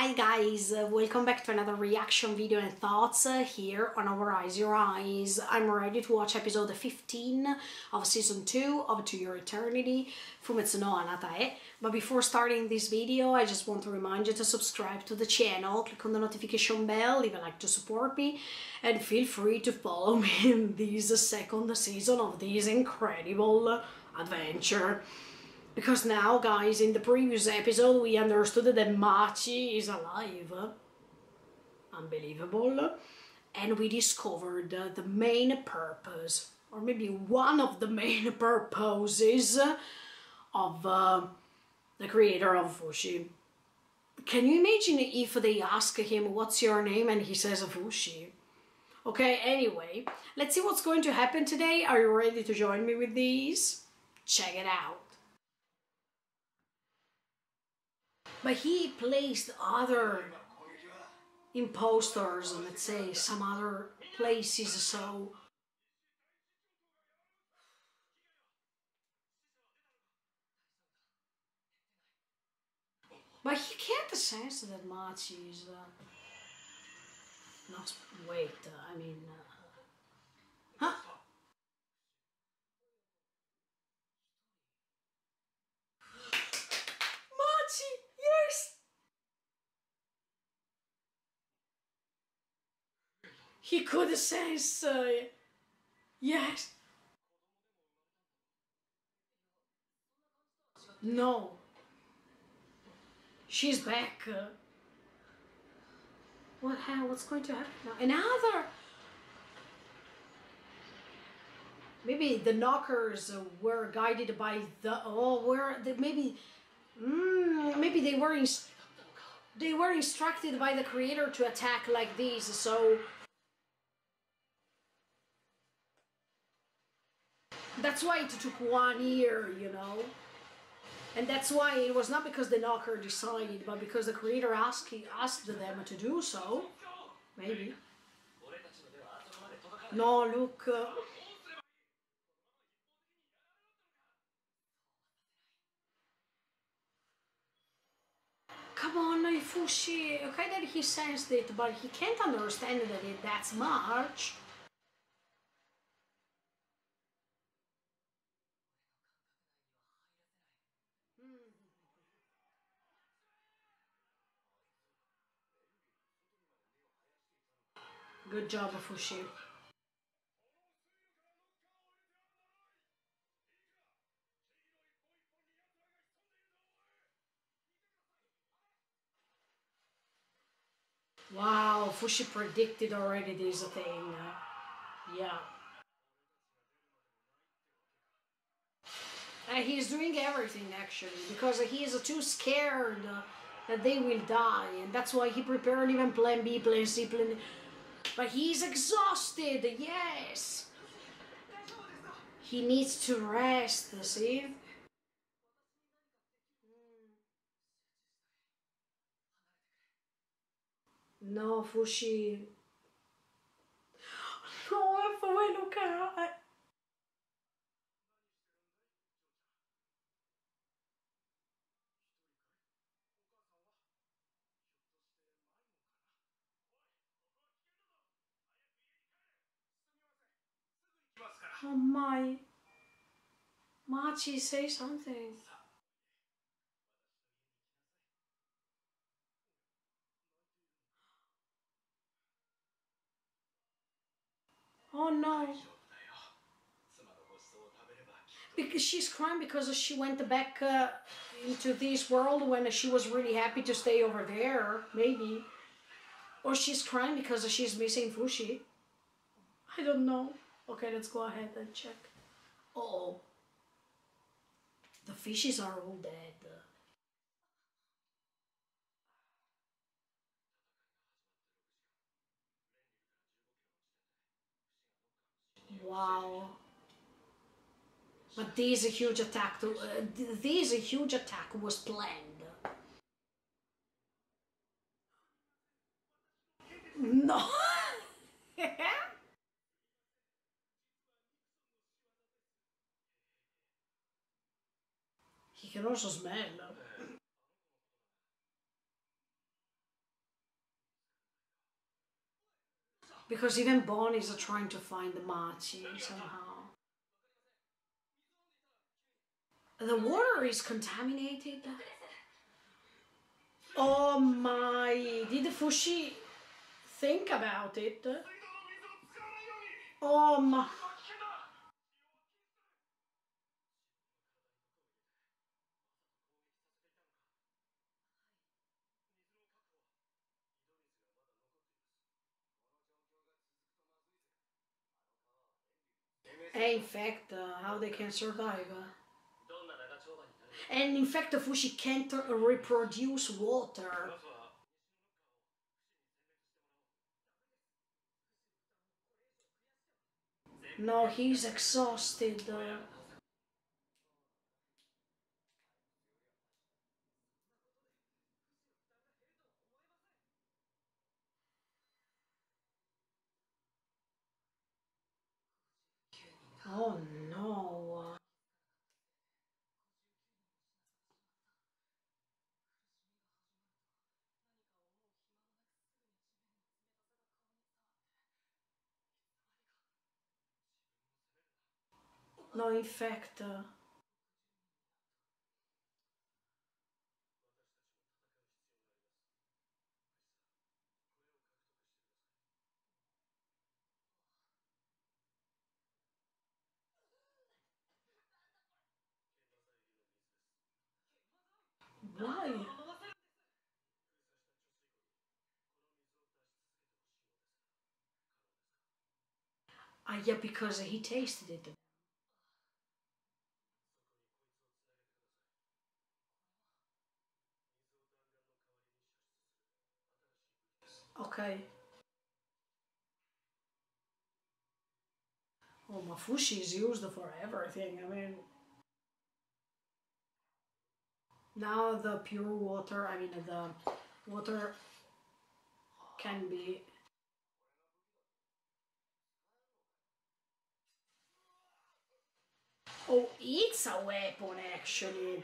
Hi guys, welcome back to another reaction video and thoughts here on our Eyes Your Eyes. I'm ready to watch episode 15 of season 2 of To Your Eternity, Fumetsu no Anata. But before starting this video, I just want to remind you to subscribe to the channel, click on the notification bell, leave a like to support me, and feel free to follow me in this second season of this incredible adventure. Because now, guys, in the previous episode we understood that Machi is alive. Unbelievable. And we discovered the main purpose, or maybe one of the main purposes of the creator of Fushi. Can you imagine if they ask him, what's your name? And he says Fushi. Okay, anyway, let's see what's going to happen today. Are you ready to join me with these? Check it out. But he placed other imposters, let's say, some other places, so... But he can't sense that Machi is... not... Wait, I mean... Huh? Machi! Yes! He could sense... yes! No. She's back. What's going to happen now? Another... Maybe the knockers were guided by the... Oh, maybe... maybe they were instructed by the creator to attack like this, so... That's why it took 1 year, you know? And that's why it was not because the knocker decided, but because the creator asked them to do so. Maybe. No, look... Come on, Fushi. Okay that he sensed it, but he can't understand that that's much. Good job, Fushi. Wow, Fushi predicted already this thing. Yeah. And he's doing everything actually, because he is too scared that they will die, and that's why he prepared even plan B, plan C, plan... But he's exhausted, yes! He needs to rest, see? No, Fushi... No, fue Luca. Oh my... Machi, say something. Oh no. Because she's crying because she went back into this world when she was really happy to stay over there, maybe. Or she's crying because she's missing Fushi. I don't know. Okay, let's go ahead and check. Oh, the fishes are all dead. Wow. But this huge attack, this huge attack was planned. No. He can also smell. Because even Bon is trying to find the Machi somehow. The water is contaminated. Oh my, did Fushi think about it? Oh my. In fact, how they can survive. And in fact, Fushi can't reproduce water. No, he's exhausted. Oh no. No, in fact. Why? Ah, yeah, because he tasted it. Okay. Oh, Mafushi is used for everything. I mean, now the pure water, I mean, the water can be. Oh, it's a weapon actually.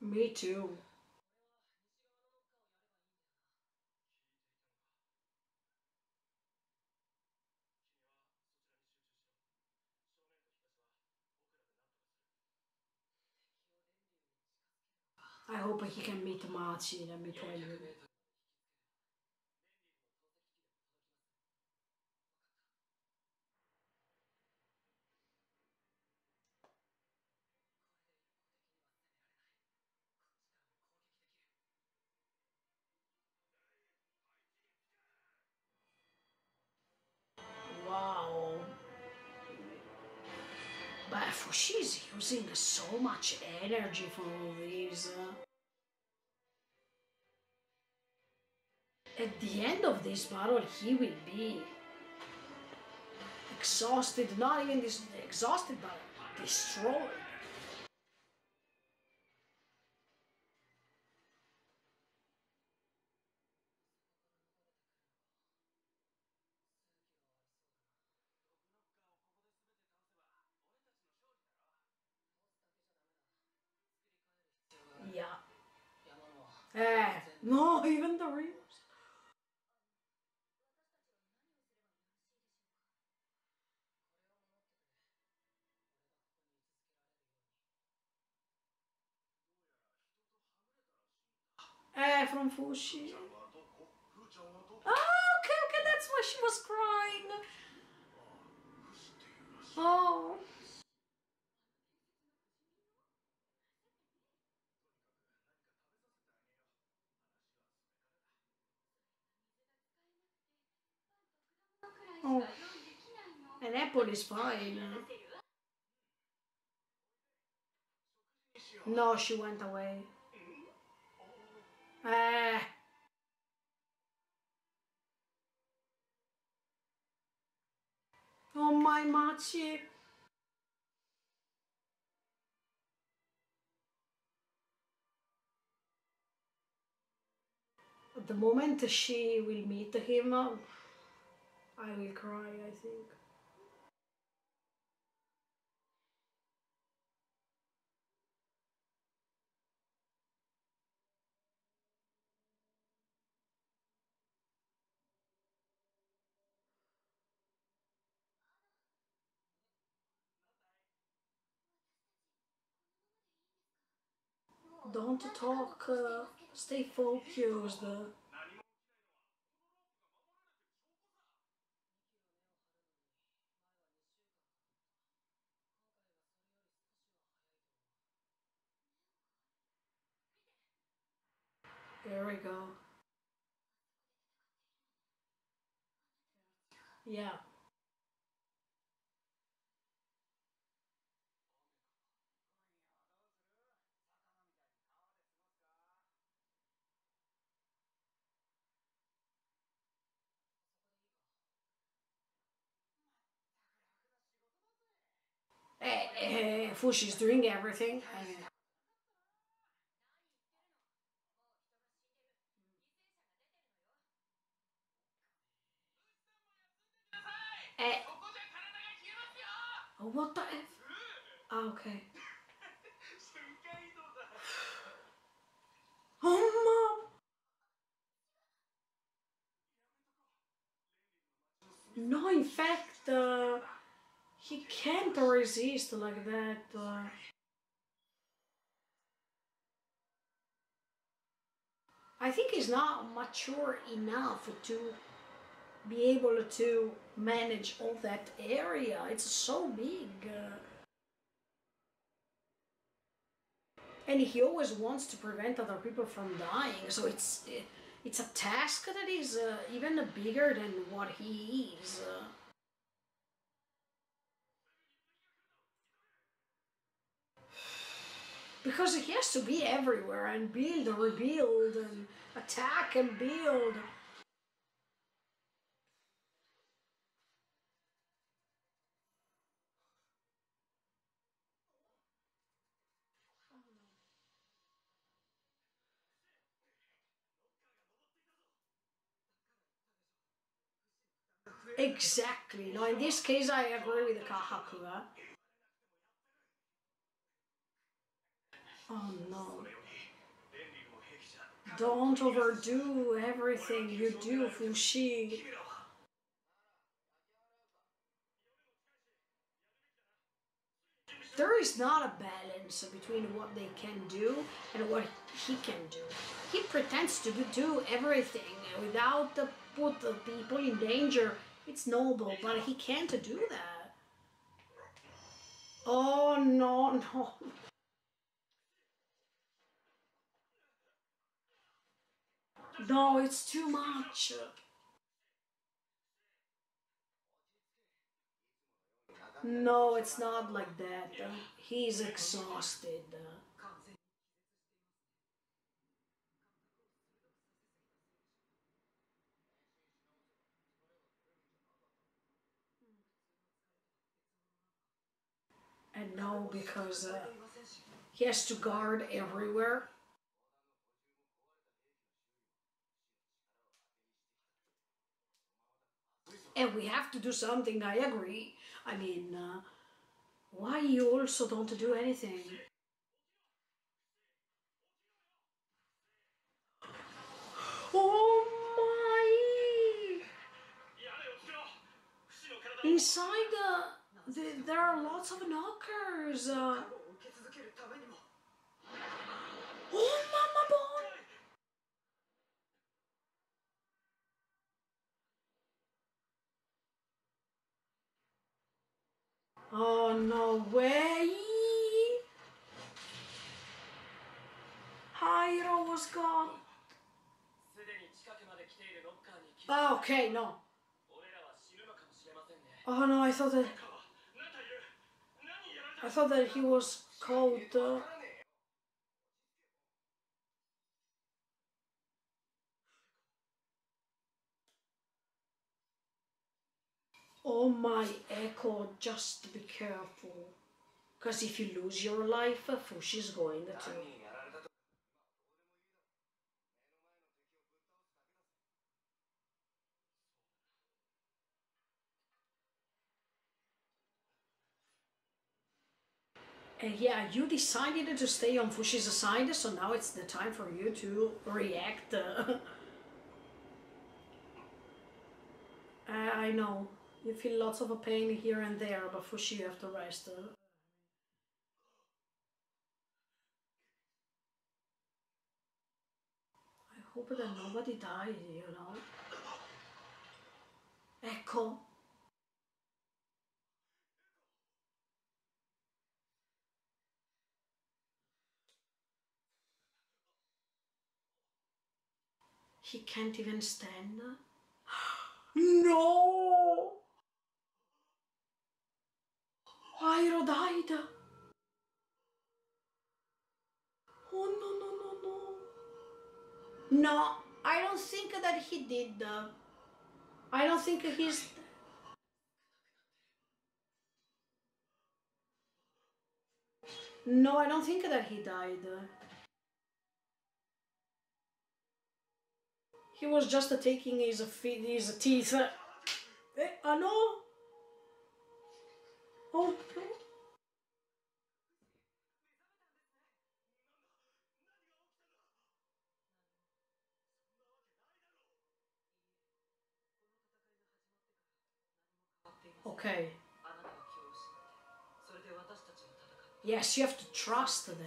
Me too. I hope he can meet Machi, let me tell you. Wow. But she's using so much energy for all these. At the end of this battle, he will be exhausted, not even this exhausted, but destroyed. Yeah. No, even the reams. From Fushi. Oh, okay, okay, that's why she was crying. Oh. Oh. An apple is fine. No, she went away. Ah. Oh my Machi. The moment she will meet him, I will cry, I think. Don't talk, stay focused. There we go. Yeah. Fushi's doing everything. Oh, what the F? Ah, okay. Oh, mom! No, in fact, he can't resist like that. I think he's not mature enough to be able to manage all that area. It's so big. And he always wants to prevent other people from dying, so it's a task that is even bigger than what he is. Because he has to be everywhere and build and rebuild and attack and build. Exactly. Now, in this case, I agree with Kahaku. Oh no. Don't overdo everything you do, Fushi. There is not a balance between what they can do and what he can do. He pretends to do everything without put the people in danger. It's noble, but he can't do that. Oh no, no. No, it's too much. No, it's not like that. He's exhausted. And no, because he has to guard everywhere. And we have to do something, I agree. I mean, why you also don't do anything? Oh my! Inside there are lots of knockers. Oh, Mama Bon! Oh, no way! Hiro was gone. Oh, okay, no. Oh no, I thought that he was called. Oh my Echo, just be careful. Because if you lose your life, Fush is going to. And yeah, you decided to stay on Fushi's side, so now it's the time for you to react. I know. You feel lots of a pain here and there, but Fushi, you have to rest. I hope that nobody dies, you know. Ecco. He can't even stand. No! Airo died. Oh no no no no. No, I don't think that he did. I don't think he's. No, I don't think that he died. He was just taking his teeth. Oh no! Oh no! Okay. Yes, you have to trust them.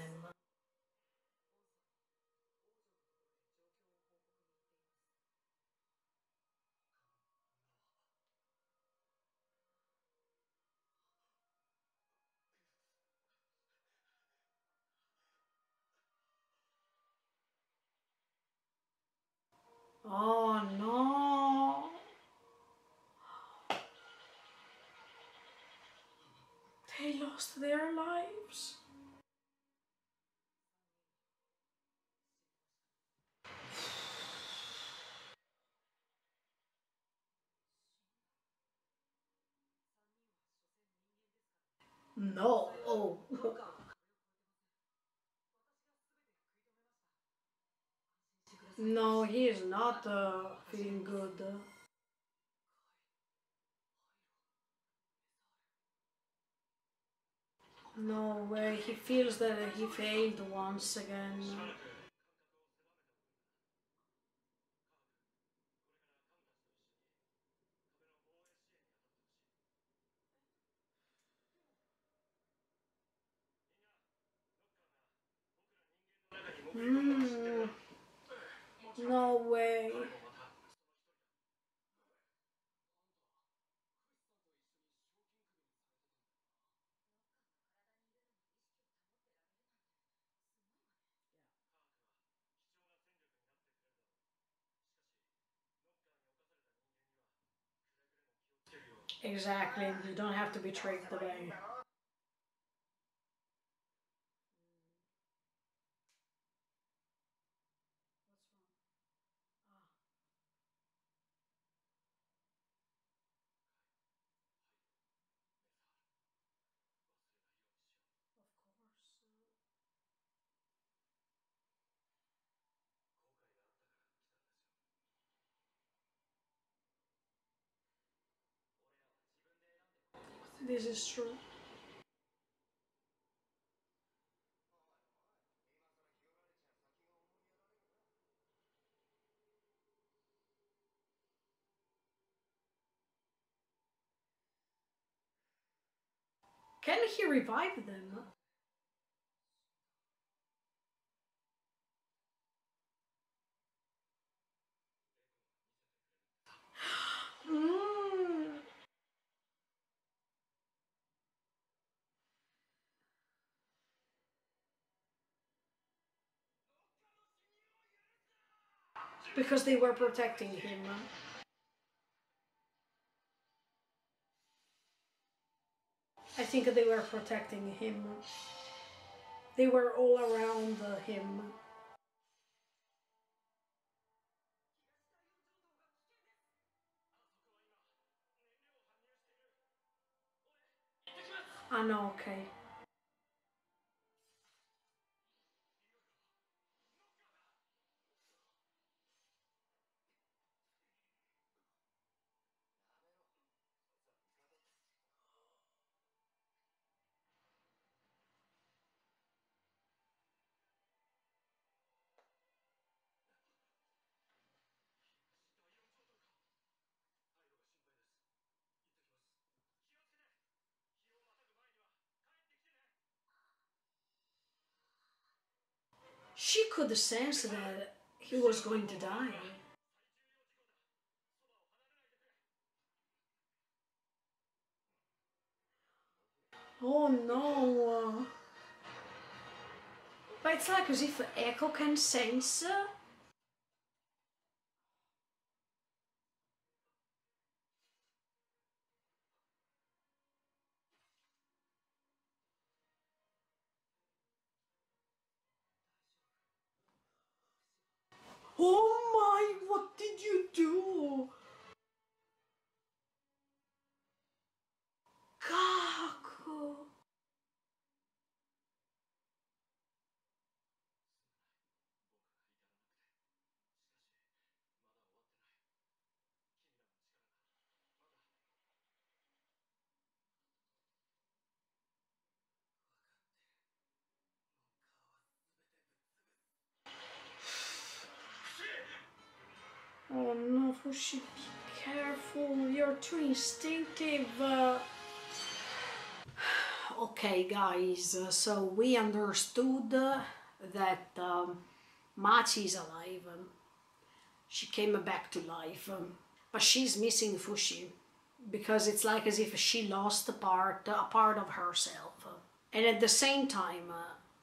Oh no! They lost their lives. No. Oh. No, he is not feeling good. No way, he feels that he failed once again. Mm, no way. Exactly, you don't have to be tricked away. Of course. This is true. Can he revive them? Mm. Because they were protecting him. I think they were protecting him. They were all around him. Ah, no, okay. She could sense that he was going to die. Oh no! But it's like as if Echo can sense. Oh my, what did you do? Kaku! Oh no, Fushi, be careful, you're too instinctive. Okay, guys, so we understood that Machi is alive. She came back to life, but she's missing Fushi because it's like as if she lost a part of herself. And at the same time,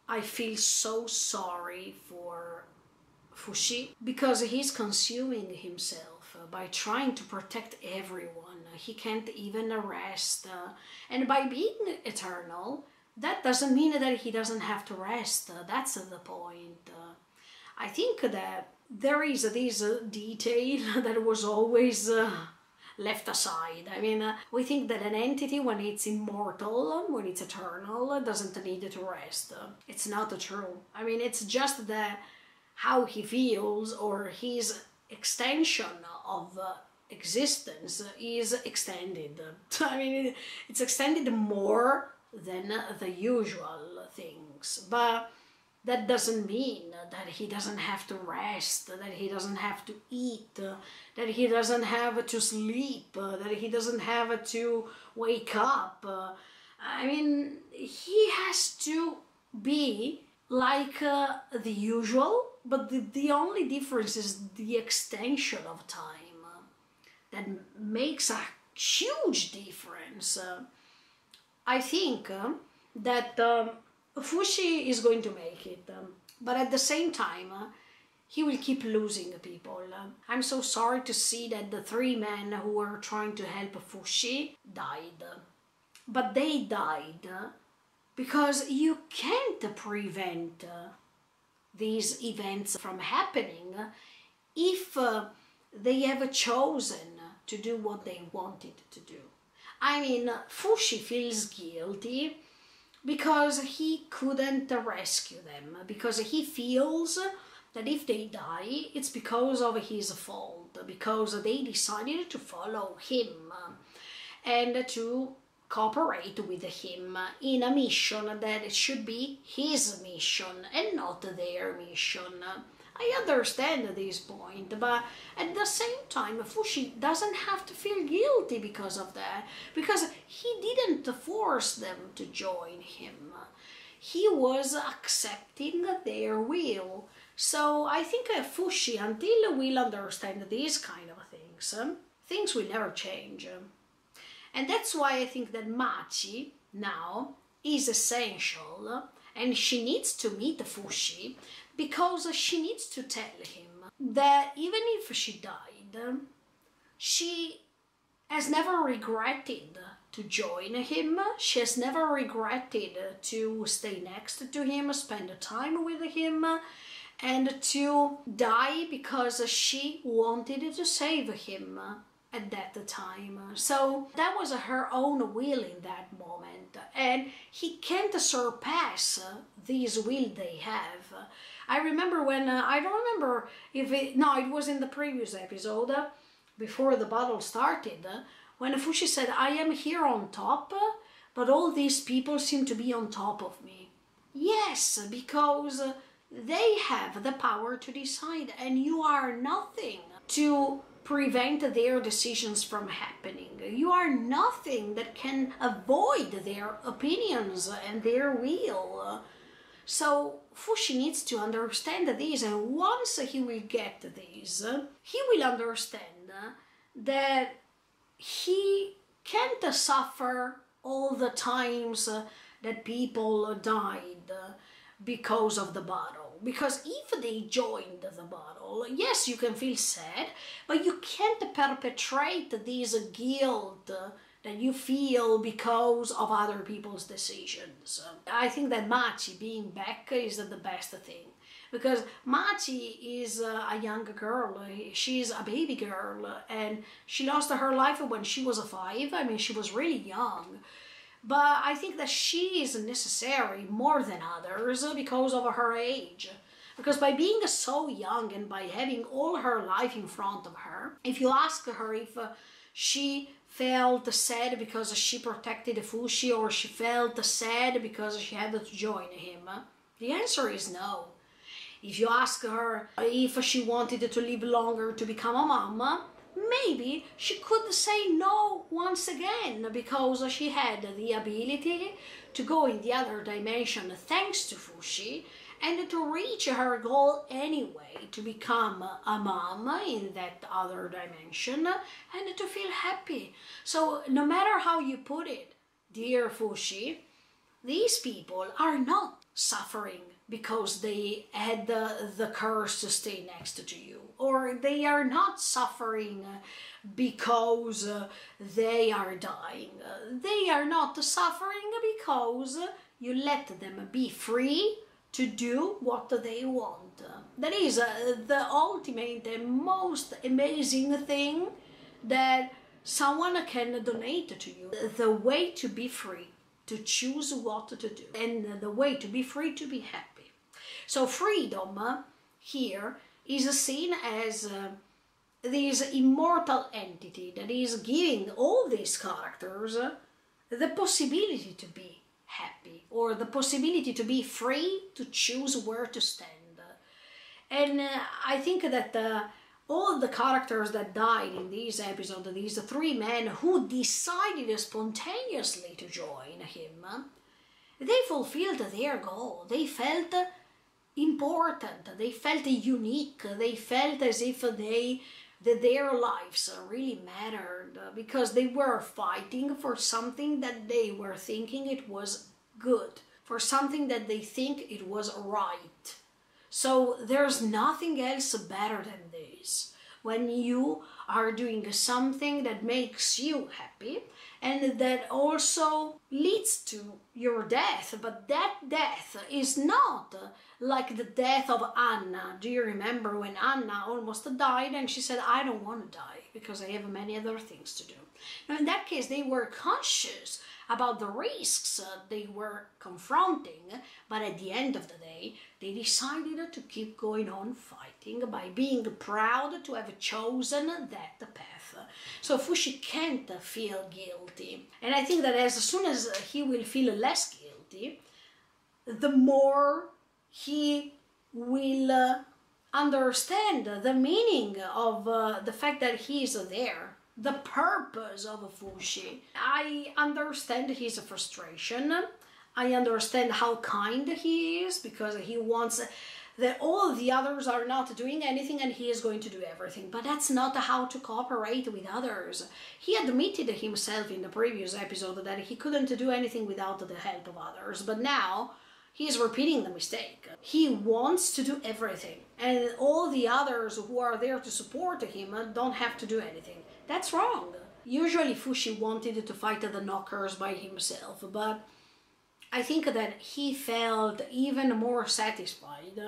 I feel so sorry for Fushi because he's consuming himself by trying to protect everyone. He can't even rest. And by being eternal, that doesn't mean that he doesn't have to rest. That's the point. I think that there is this detail that was always left aside. I mean, we think that an entity, when it's immortal, when it's eternal, doesn't need to rest. It's not true. I mean, it's just that how he feels or his extension of existence is extended. I mean, it's extended more than the usual things, but that doesn't mean that he doesn't have to rest, that he doesn't have to eat, that he doesn't have to sleep, that he doesn't have to wake up. I mean, he has to be like the usual, but the only difference is the extension of time that makes a huge difference. I think that Fushi is going to make it, but at the same time, he will keep losing people. I'm so sorry to see that the three men who were trying to help Fushi died. But they died because you can't prevent these events from happening if they have chosen to do what they wanted to do. I mean, Fushi feels guilty because he couldn't rescue them, because he feels that if they die, it's because of his fault, because they decided to follow him and to cooperate with him in a mission that should be his mission and not their mission. I understand this point, but at the same time, Fushi doesn't have to feel guilty because of that, because he didn't force them to join him. He was accepting their will. So I think Fushi, until we'll understand these kind of things, things will never change. And that's why I think that Machi now is essential, and she needs to meet Fushi because she needs to tell him that even if she died, she has never regretted to join him. She has never regretted to stay next to him, spend time with him, and to die because she wanted to save him at that time. So that was her own will in that moment, and he can't surpass this will they have. I remember when, I don't remember if it, no, it was in the previous episode, before the battle started, when Fushi said, I am here on top, but all these people seem to be on top of me. Yes, because they have the power to decide, and you are nothing to prevent their decisions from happening. You are nothing that can avoid their opinions and their will. So Fushi needs to understand this, and once he will get this, he will understand that he can't suffer all the times that people died because of the battle. Because if they joined the battle, yes, you can feel sad, but you can't perpetrate this guilt that you feel because of other people's decisions. I think that Machi being back is the best thing. Because Machi is a young girl, she's a baby girl, and she lost her life when she was 5. I mean, she was really young. But I think that she is necessary more than others because of her age. Because by being so young and by having all her life in front of her, if you ask her if she felt sad because she protected Fushi, or she felt sad because she had to join him, the answer is no. If you ask her if she wanted to live longer to become a mom, maybe she could say no once again, because she had the ability to go in the other dimension thanks to Fushi, and to reach her goal anyway, to become a mom in that other dimension and to feel happy. So no matter how you put it, dear Fushi, these people are not suffering because they had the curse to stay next to you, or they are not suffering because they are dying. They are not suffering because you let them be free to do what they want. That is the ultimate and most amazing thing that someone can donate to you. The way to be free, to choose what to do, and the way to be free to be happy. So freedom here is seen as this immortal entity that is giving all these characters the possibility to be happy, or the possibility to be free to choose where to stand. And I think that all the characters that died in this episode, these 3 men who decided spontaneously to join him, they fulfilled their goal. They felt important, they felt unique, they felt as if that their lives really mattered, because they were fighting for something that they were thinking it was good, for something that they think it was right. So there's nothing else better than this. When you are doing something that makes you happy and that also leads to your death, but that death is not like the death of Anna. Do you remember when Anna almost died and she said, I don't want to die because I have many other things to do. Now in that case, they were conscious about the risks they were confronting, but at the end of the day, they decided to keep going on fighting by being proud to have chosen that path. So Fushi can't feel guilty. And I think that as soon as he will feel less guilty, the more he will understand the meaning of the fact that he is there, the purpose of Fushi. I understand his frustration. I understand how kind he is, because he wants that all the others are not doing anything and he is going to do everything. But that's not how to cooperate with others. He admitted himself in the previous episode that he couldn't do anything without the help of others, but now he is repeating the mistake. He wants to do everything, and all the others who are there to support him don't have to do anything. That's wrong. Usually Fushi wanted to fight the knockers by himself, but I think that he felt even more satisfied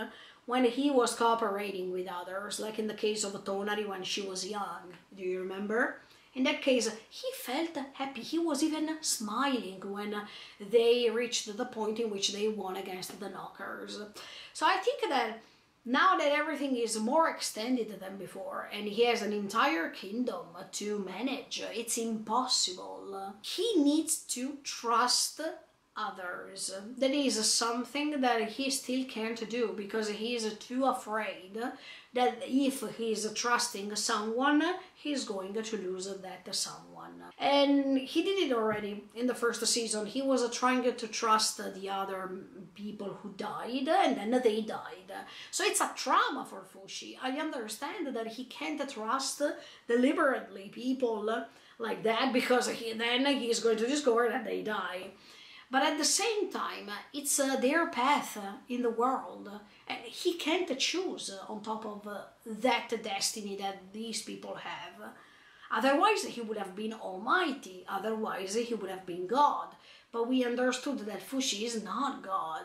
when he was cooperating with others, like in the case of Tonari when she was young. Do you remember? In that case, he felt happy. He was even smiling when they reached the point in which they won against the knockers. So I think that now that everything is more extended than before and he has an entire kingdom to manage, it's impossible. He needs to trust others. That is something that he still can't do because he is too afraid that if he is trusting someone, he's going to lose that someone. And he did it already in the first season. He was trying to trust the other people who died, and then they died. So it's a trauma for Fushi. I understand that he can't trust deliberately people like that because then he's going to discover that they die. But at the same time, it's their path in the world. And he can't choose on top of that destiny that these people have. Otherwise, he would have been almighty. Otherwise, he would have been God. But we understood that Fushi is not God.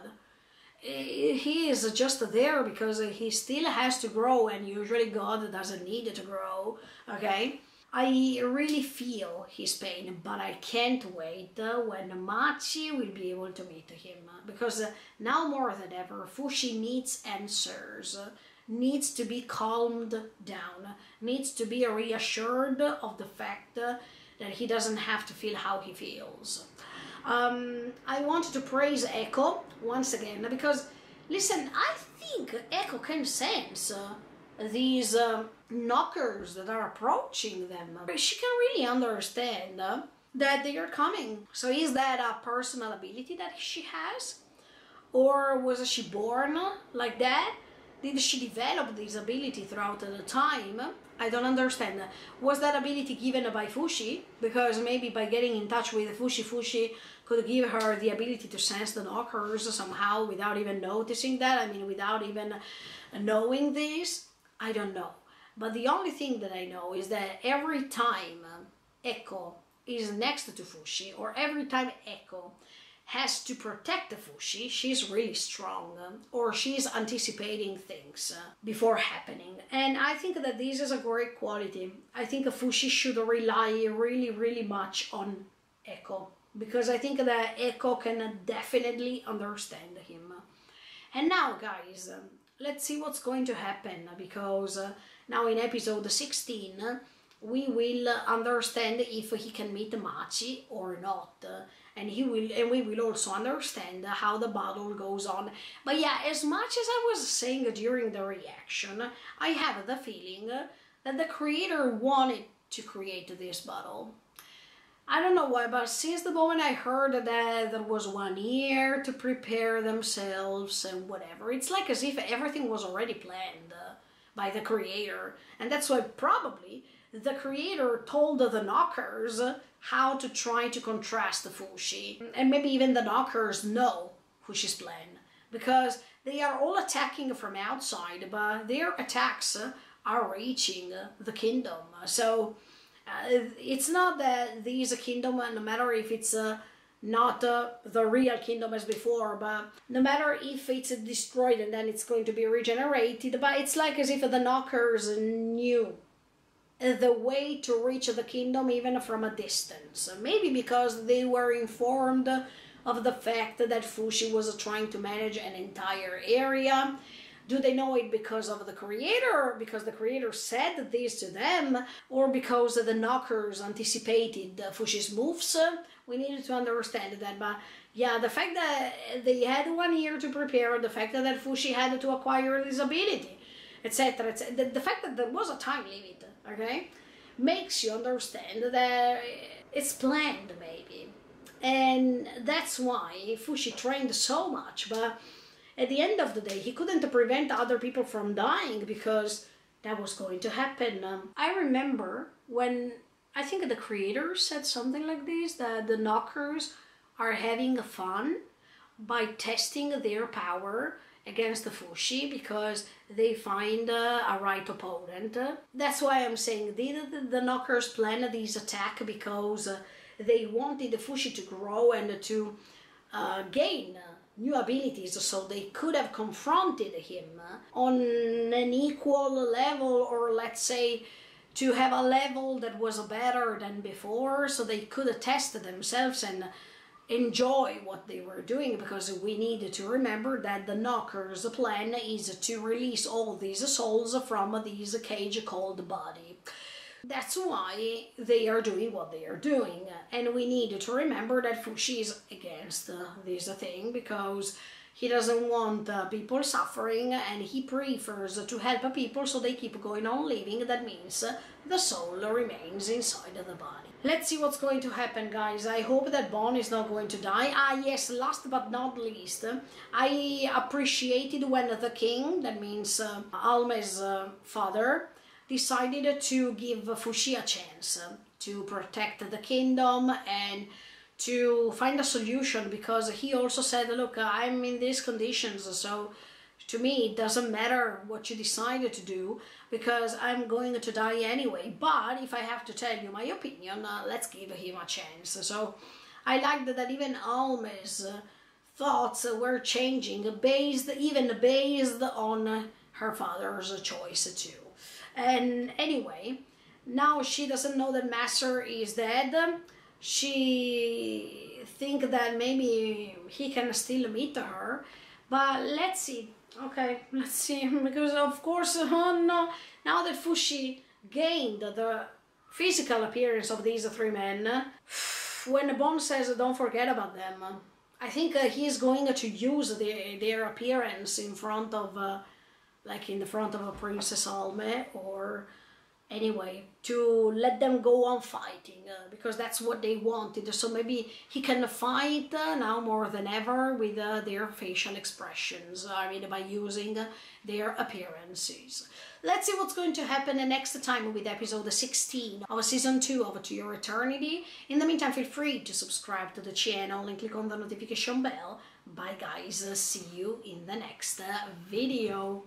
He is just there because he still has to grow, and usually God doesn't need to grow, okay? I really feel his pain, but I can't wait when Machi will be able to meet him. Because now more than ever, Fushi needs answers, needs to be calmed down, needs to be reassured of the fact that he doesn't have to feel how he feels. I wanted to praise Echo once again because, listen, I think Echo can sense these knockers that are approaching them. She can really understand that they are coming. So is that a personal ability that she has? Or was she born like that? Did she develop this ability throughout the time? I don't understand. Was that ability given by Fushi? Because maybe by getting in touch with Fushi, Fushi could give her the ability to sense the knockers somehow without even noticing that. I mean, without even knowing this. I don't know. But the only thing that I know is that every time Echo is next to Fushi, or every time Echo has to protect Fushi, she's really strong, or she's anticipating things before happening. And I think that this is a great quality. I think Fushi should rely really, really much on Echo, because I think that Echo can definitely understand him. And now, guys, let's see what's going to happen, because now in episode 16 we will understand if he can meet Machi or not, and we will also understand how the battle goes on. But yeah, as much as I was saying during the reaction, I have the feeling that the creator wanted to create this battle. I don't know why, but since the moment I heard that there was 1 year to prepare themselves and whatever, it's like as if everything was already planned by the creator. And that's why probably the creator told the knockers how to try to contrast the Fushi. And maybe even the knockers know Fushi's plan, because they are all attacking from outside, but their attacks are reaching the kingdom. So it's not that these kingdom, no matter if it's not the real kingdom as before, but no matter if it's destroyed and then it's going to be regenerated, but it's like as if the knockers knew the way to reach the kingdom even from a distance. Maybe because they were informed of the fact that Fushi was trying to manage an entire area. Do they know it because of the creator, because the creator said this to them, or because the knockers anticipated Fushi's moves? We needed to understand that. But yeah, the fact that they had 1 year to prepare, the fact that Fushi had to acquire this ability, etc., etc., the fact that there was a time limit, okay, makes you understand that it's planned, maybe. And that's why Fushi trained so much, but at the end of the day, he couldn't prevent other people from dying because that was going to happen. I remember when, I think the creator said something like this, that the knockers are having fun by testing their power against the Fushi because they find a right opponent. That's why I'm saying, did the knockers plan this attack because they wanted the Fushi to grow and to gain new abilities, so they could have confronted him on an equal level, or let's say to have a level that was better than before, so they could test themselves and enjoy what they were doing, because we needed to remember that the knockers' plan is to release all these souls from this cage called body. That's why they are doing what they are doing. And we need to remember that Fushi is against this thing, because he doesn't want people suffering, and he prefers to help people so they keep going on living. That means the soul remains inside of the body. Let's see what's going to happen, guys. I hope that Bon is not going to die. Yes, last but not least, I appreciated when the king, that means Alme's father, decided to give Fushi a chance to protect the kingdom and to find a solution, because he also said, look, I'm in these conditions, so to me it doesn't matter what you decided to do, because I'm going to die anyway, but if I have to tell you my opinion, let's give him a chance. So I liked that even Alme's thoughts were changing, even based on her father's choice too. And anyway, now she doesn't know that Master is dead. She think that maybe he can still meet her, but let's see. Okay, let's see, because of course, oh no, now that Fushi gained the physical appearance of these three men, when Bon says don't forget about them, I think he's going to use their appearance in front of, like in the front of a Princess Alme, or anyway, to let them go on fighting, because that's what they wanted. So maybe he can fight now more than ever with their facial expressions, I mean by using their appearances. Let's see what's going to happen next time with episode 16 of season 2 of To Your Eternity. In the meantime, feel free to subscribe to the channel and click on the notification bell. Bye guys, see you in the next video.